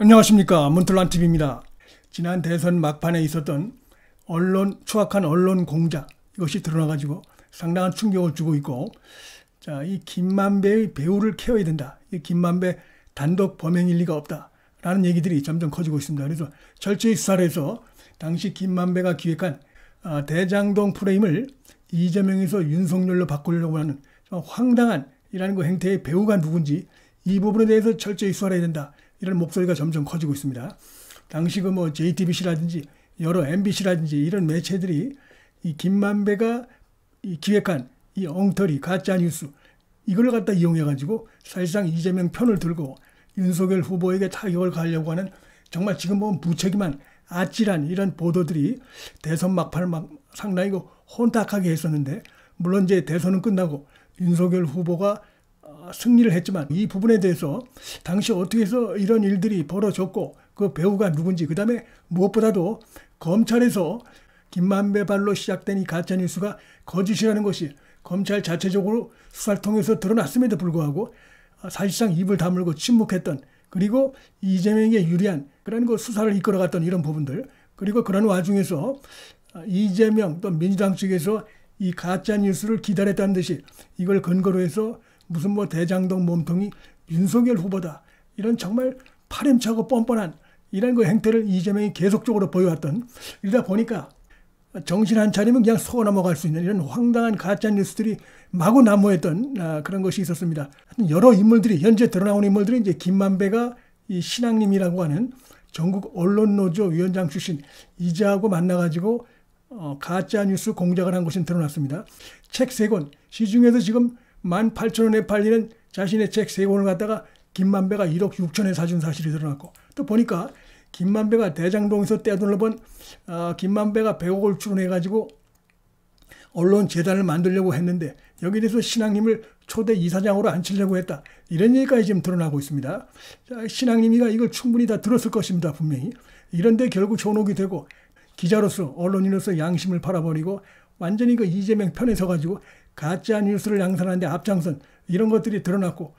안녕하십니까, 문틀란TV입니다. 지난 대선 막판에 있었던 추악한 언론 공작, 이것이 드러나가지고 상당한 충격을 주고 있고, 자, 이 김만배의 배후를 캐야 된다. 이 김만배 단독 범행일 리가 없다 라는 얘기들이 점점 커지고 있습니다. 그래서 철저히 수사를 해서 당시 김만배가 기획한 대장동 프레임을 이재명에서 윤석열로 바꾸려고 하는 황당한 이라는 그 행태의 배후가 누군지, 이 부분에 대해서 철저히 수사를 해야 된다, 이런 목소리가 점점 커지고 있습니다. 당시 JTBC라든지 여러 MBC라든지 이런 매체들이 이 김만배가 기획한 이 엉터리 가짜 뉴스, 이걸 갖다 이용해가지고 사실상 이재명 편을 들고 윤석열 후보에게 타격을 가하려고 하는, 정말 지금 보면 무책임한 아찔한 이런 보도들이 대선 막판을 상당히 혼탁하게 했었는데, 물론 이제 대선은 끝나고 윤석열 후보가 승리를 했지만, 이 부분에 대해서 당시 어떻게 해서 이런 일들이 벌어졌고 그 배후가 누군지, 그 다음에 무엇보다도 검찰에서 김만배 발로 시작된 이 가짜뉴스가 거짓이라는 것이 검찰 자체적으로 수사를 통해서 드러났음에도 불구하고 사실상 입을 다물고 침묵했던, 그리고 이재명에 유리한 그런 그 수사를 이끌어갔던 이런 부분들, 그리고 그런 와중에서 이재명 또 민주당 측에서 이 가짜뉴스를 기다렸다는 듯이 이걸 근거로 해서 무슨 대장동 몸통이 윤석열 후보다, 이런 정말 파렴치하고 뻔뻔한 이런 그 행태를 이재명이 계속적으로 보여왔던, 이러다 보니까 정신 한 차리면 그냥 속아 넘어갈 수 있는 이런 황당한 가짜 뉴스들이 마구 난무했던 그런 것이 있었습니다. 여러 인물들이, 현재 드러나온 인물들이 이제 김만배가 이 신앙님이라고 하는 전국 언론노조 위원장 출신 이자하고 만나가지고 가짜 뉴스 공작을 한 것이 드러났습니다. 책 3권, 시중에서 지금 18,000원에 팔리는 자신의 책 3권을 갖다가 김만배가 1억 6천에 사준 사실이 드러났고, 또 보니까 김만배가 대장동에서 떼돈을 번 김만배가 100억을 출원해가지고 언론 재단을 만들려고 했는데 여기에 대해서 신앙님을 초대 이사장으로 앉히려고 했다, 이런 얘기까지 지금 드러나고 있습니다. 자, 신앙님이가 이걸 충분히 다 들었을 것입니다, 분명히. 이런데 결국 존혹이 되고 기자로서, 언론인으로서 양심을 팔아버리고 완전히 그 이재명 편에 서가지고 가짜 뉴스를 양산하는데 앞장선 이런 것들이 드러났고,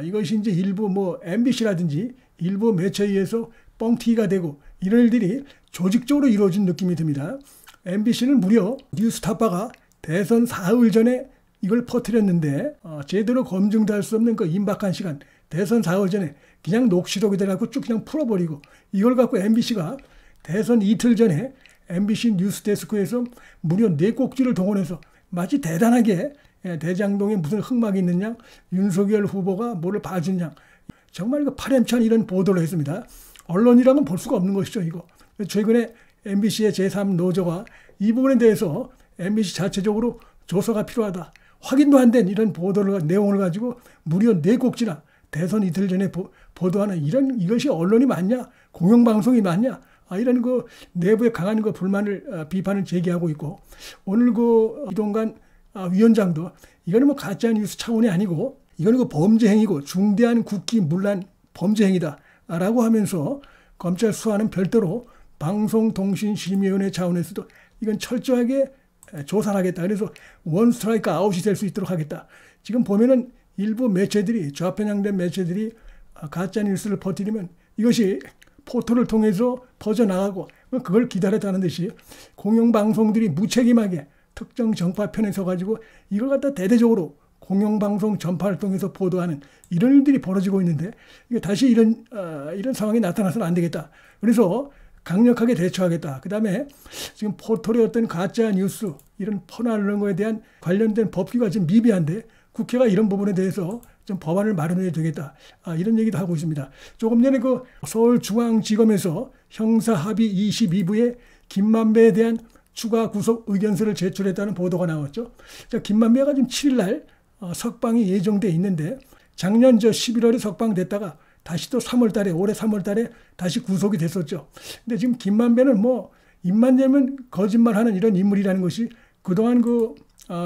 이것이 이제 일부 MBC라든지 일부 매체에 의해서 뻥튀기가 되고 이런 일들이 조직적으로 이루어진 느낌이 듭니다. MBC는 무려 뉴스타파가 대선 사흘 전에 이걸 퍼뜨렸는데 제대로 검증도 할 수 없는 그 임박한 시간, 대선 사흘 전에 그냥 녹취록이 돼갖고 쭉 그냥 풀어버리고, 이걸 갖고 MBC가 대선 이틀 전에 MBC 뉴스데스크에서 무려 4꼭지를 동원해서 마치 대단하게 대장동에 무슨 흑막이 있느냐, 윤석열 후보가 뭐를 봐주냐, 정말 그 파렴치한 이런 보도를 했습니다. 언론이라면 볼 수가 없는 것이죠, 이거. 최근에 MBC의 제3노조가 이 부분에 대해서 MBC 자체적으로 조사가 필요하다, 확인도 안 된 이런 내용을 가지고 무려 4꼭지나 대선 이틀 전에 보도하는 이것이 언론이 맞냐, 공영방송이 맞냐, 이런 그 내부에 강한 그 불만을, 비판을 제기하고 있고, 오늘 그 이동관 위원장도 이거는 가짜 뉴스 차원이 아니고 이거는 그 범죄 행위고 중대한 국기 문란 범죄 행위다라고 하면서 검찰 수사는 별도로 방송통신심의위원회 차원에서도 이건 철저하게 조사를 하겠다. 그래서 원 스트라이크 아웃이 될 수 있도록 하겠다. 지금 보면은 일부 매체들이, 좌편향된 매체들이 가짜 뉴스를 퍼뜨리면 이것이 포털을 통해서 퍼져나가고 그걸 기다렸다는 듯이 공영방송들이 무책임하게 특정 정파편에 서가지고 이걸 갖다 대대적으로 공영방송 전파를 통해서 보도하는 이런 일들이 벌어지고 있는데, 이게 다시 이런 상황이 나타나서는 안 되겠다. 그래서 강력하게 대처하겠다. 그 다음에 지금 포털의 어떤 가짜 뉴스, 이런 퍼나르는 거에 대한 관련된 법규가 지금 미비한데 국회가 이런 부분에 대해서 좀 법안을 마련해야 되겠다, 이런 얘기도 하고 있습니다. 조금 전에 그 서울중앙지검에서 형사합의 22부에 김만배에 대한 추가 구속 의견서를 제출했다는 보도가 나왔죠. 자, 김만배가 지금 7일 날 석방이 예정돼 있는데, 작년 11월에 석방됐다가 다시 또 3월 달에, 올해 3월 달에 다시 구속이 됐었죠. 근데 지금 김만배는 입만 열면 거짓말하는 이런 인물이라는 것이 그동안 그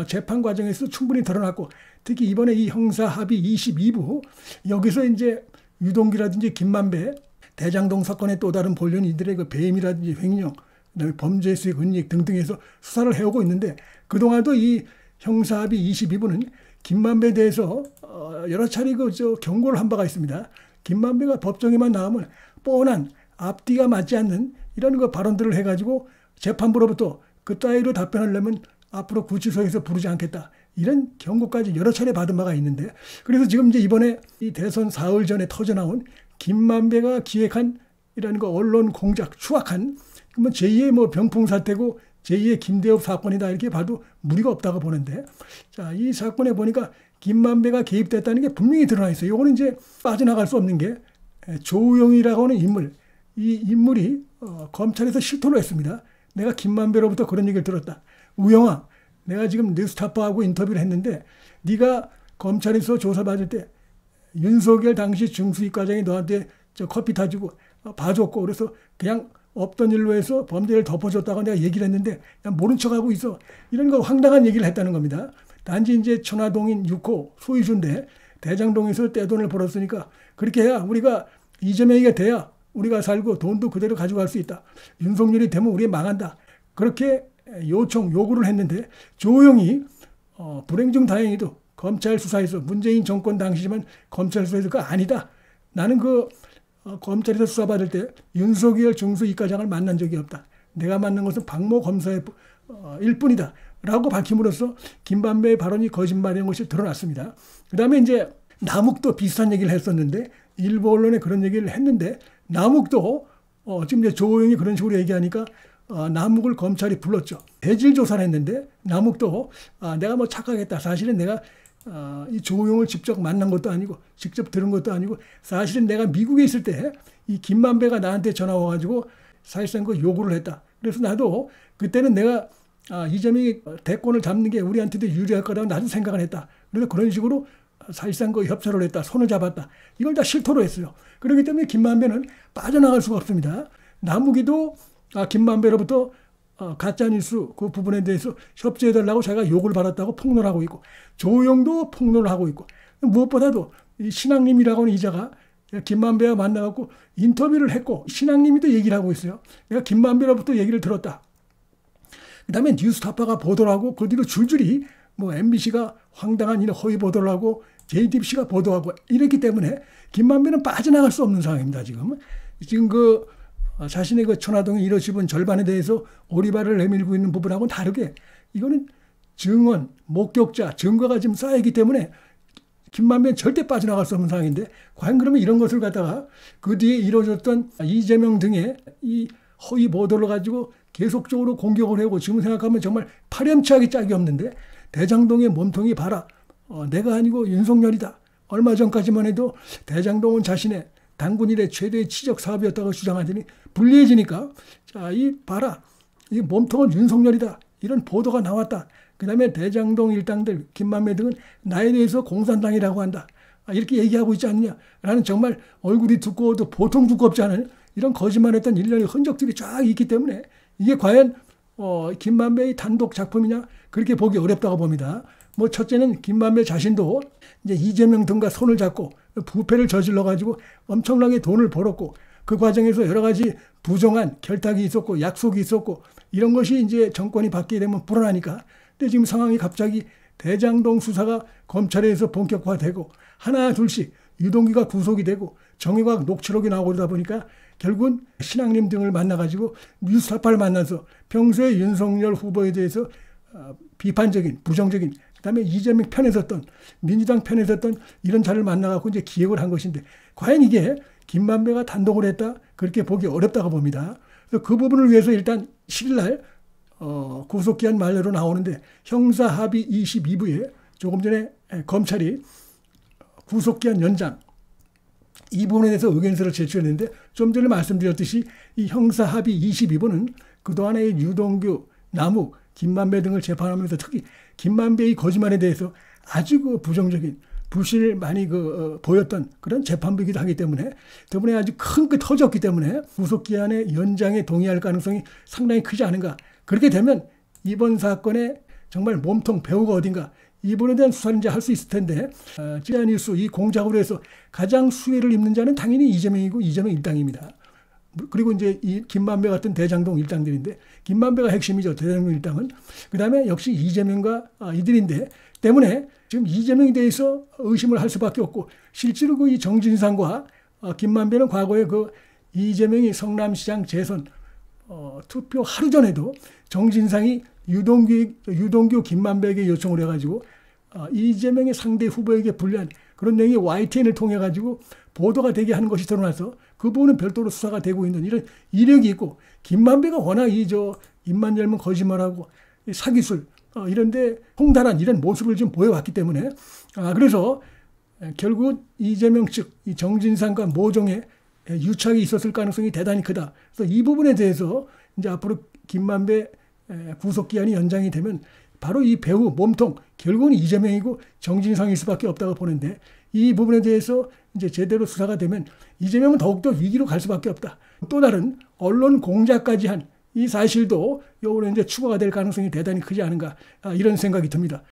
재판 과정에서 충분히 드러났고, 특히 이번에 이 형사합의 22부 여기서 이제 유동규라든지 김만배, 대장동 사건의 또 다른 본련이들의 그 배임이라든지 횡령, 그다음에 범죄 수익 은닉 등등해서 수사를 해오고 있는데, 그동안도 이 형사합의 22부는 김만배에 대해서 여러 차례 경고를 한 바가 있습니다. 김만배가 법정에만 나오면 뻔한 앞뒤가 맞지 않는 이런 그 발언들을 해가지고 재판부로부터 그 따위로 답변하려면 앞으로 구치소에서 부르지 않겠다. 이런 경고까지 여러 차례 받은 바가 있는데, 그래서 지금 이제 이번에 이 대선 사흘 전에 터져나온 김만배가 기획한 이런 거 언론 공작 추악한 뭐 제2의 뭐 병풍 사태고 제2의 김대엽 사건이다 이렇게 봐도 무리가 없다고 보는데, 자, 이 사건에 보니까 김만배가 개입됐다는 게 분명히 드러나 있어요. 이거는 이제 빠져나갈 수 없는 게 조용이라고 하는 인물, 이 인물이 검찰에서 실토를 했습니다. 내가 김만배로부터 그런 얘기를 들었다. 우영아, 내가 지금 뉴스타파하고 인터뷰를 했는데 네가 검찰에서 조사받을 때 윤석열 당시 중수위과장이 너한테 저 커피 타주고 봐줬고 그래서 그냥 없던 일로 해서 범죄를 덮어줬다고 내가 얘기를 했는데 그냥 모른 척하고 있어. 이런 거 황당한 얘기를 했다는 겁니다. 단지 이제 천화동인 6호 소유주인데 대장동에서 떼돈을 벌었으니까 그렇게 해야 우리가 이재명이가 돼야 우리가 살고 돈도 그대로 가져갈 수 있다. 윤석열이 되면 우리 망한다. 그렇게 요구를 했는데 조용히 불행 중 다행히도 검찰 수사에서 문재인 정권 당시지만 검찰 수사에서 그거 아니다. 나는 검찰에서 수사받을 때 윤석열 중수이과장을 만난 적이 없다. 내가 만난 것은 박모 검사의 일뿐이다. 라고 밝힘으로써 김만배의 발언이 거짓말인 것이 드러났습니다. 그 다음에 이제 남욱도 비슷한 얘기를 했었는데 일부 언론에 그런 얘기를 했는데 남욱도 지금 이제 조호영이 그런 식으로 얘기하니까 남욱을 검찰이 불렀죠. 대질 조사를 했는데 남욱도 내가 뭐 착각했다. 사실은 내가 이 조호영을 직접 만난 것도 아니고 직접 들은 것도 아니고 사실은 내가 미국에 있을 때 이 김만배가 나한테 전화 와가지고 사실상 그 요구를 했다. 그래서 나도 그때는 내가 이재명이 대권을 잡는 게 우리한테도 유리할 거라고 나도 생각을 했다. 그래서 그런 식으로 사실상 그 협조를 했다. 손을 잡았다. 이걸 다 실토로 했어요. 그렇기 때문에 김만배는 빠져나갈 수가 없습니다. 남욱이도 김만배로부터 가짜뉴스 그 부분에 대해서 협조해달라고 자기가 욕을 받았다고 폭로를 하고 있고 조호영도 폭로를 하고 있고 무엇보다도 이 신앙님이라고 하는 이자가 김만배와 만나갖고 인터뷰를 했고 신앙님이 또 얘기를 하고 있어요. 내가 김만배로부터 얘기를 들었다. 그 다음에 뉴스타파가 보도를 하고 그 뒤로 줄줄이 뭐 MBC가 황당한 이런 허위 보도를 하고 JTBC가 보도하고 이랬기 때문에 김만배는 빠져나갈 수 없는 상황입니다. 지금 자신의 그 천화동의 1호 지분 절반에 대해서 오리발을 내밀고 있는 부분하고는 다르게 이거는 증언, 목격자, 증거가 지금 쌓이기 때문에 김만배는 절대 빠져나갈 수 없는 상황인데 과연 그러면 이런 것을 갖다가 그 뒤에 이루어졌던 이재명 등의 이 허위 보도를 가지고 계속적으로 공격을 하고 지금 생각하면 정말 파렴치하게 짝이 없는데 대장동의 몸통이 봐라. 내가 아니고 윤석열이다. 얼마 전까지만 해도 대장동은 자신의 당군 이래 최대의 치적 사업이었다고 주장하더니 불리해지니까 자, 봐라. 이 몸통은 윤석열이다. 이런 보도가 나왔다. 그 다음에 대장동 일당들 김만배 등은 나에 대해서 공산당이라고 한다. 이렇게 얘기하고 있지 않느냐. 라는 정말 얼굴이 두꺼워도 보통 두껍지 않은 이런 거짓말했던 일련의 흔적들이 쫙 있기 때문에 이게 과연 김만배의 단독 작품이냐 그렇게 보기 어렵다고 봅니다. 뭐 첫째는 김만배 자신도 이제 이재명 등과 손을 잡고 부패를 저질러 가지고 엄청나게 돈을 벌었고 그 과정에서 여러 가지 부정한 결탁이 있었고 약속이 있었고 이런 것이 이제 정권이 바뀌게 되면 불안하니까. 근데 지금 상황이 갑자기 대장동 수사가 검찰에서 본격화되고 하나 둘씩 유동규가 구속이 되고 정의과학 녹취록이 나오고 그러다 보니까 결국은 신앙님 등을 만나가지고 뉴스타파를 만나서 평소에 윤석열 후보에 대해서 비판적인 부정적인 그다음에 이재명 편에 섰던 민주당 편에 섰던 이런 자를 만나갖고 이제 기획을 한 것인데 과연 이게 김만배가 단독을 했다 그렇게 보기 어렵다고 봅니다. 그래서 그 부분을 위해서 일단 10일날 구속기한 만료로 나오는데 형사합의 22부에 조금 전에 검찰이 구속기한 연장 이 부분에 대해서 의견서를 제출했는데 좀 전에 말씀드렸듯이 이 형사합의 22부는 그동안의 유동규, 남욱, 김만배 등을 재판하면서 특히 김만배의 거짓말에 대해서 아주 부정적인 불신을 많이 보였던 그런 재판부이기도 하기 때문에 때문에 아주 큰 게 터졌기 때문에 구속기한의 연장에 동의할 가능성이 상당히 크지 않은가. 그렇게 되면 이번 사건에 정말 몸통 배후가 어딘가 이 부분에 대한 수사를 이제 할 수 있을 텐데 찌라니스 이 공작으로 해서 가장 수혜를 입는 자는 당연히 이재명이고 이재명 일당입니다. 그리고 이제 이 김만배 같은 대장동 일당들인데 김만배가 핵심이죠. 대장동 일당은. 그다음에 역시 이재명과 이들인데 때문에 지금 이재명에 대해서 의심을 할 수밖에 없고 실제로 이 정진상과 김만배는 과거에 이재명이 성남시장 재선 투표 하루 전에도 정진상이 유동규 김만배에게 요청을 해가지고 이재명의 상대 후보에게 불리한 그런 내용이 YTN을 통해 가지고 보도가 되게 하는 것이 드러나서 그 부분은 별도로 수사가 되고 있는 이런 이력이 있고, 김만배가 워낙 입만 열면 거짓말하고 사기술 이런데 통달한 이런 모습을 좀 보여왔기 때문에 그래서 결국 이재명 측 이 정진상과 모종의 유착이 있었을 가능성이 대단히 크다. 그래서 이 부분에 대해서 이제 앞으로 김만배 구속 기한이 연장이 되면 바로 이 배후 몸통 결국은 이재명이고 정진상일 수밖에 없다고 보는데, 이 부분에 대해서 이제 제대로 수사가 되면 이재명은 더욱더 위기로 갈 수밖에 없다. 또 다른 언론 공작까지 한 이 사실도 요번에 이제 추가가 될 가능성이 대단히 크지 않은가 이런 생각이 듭니다.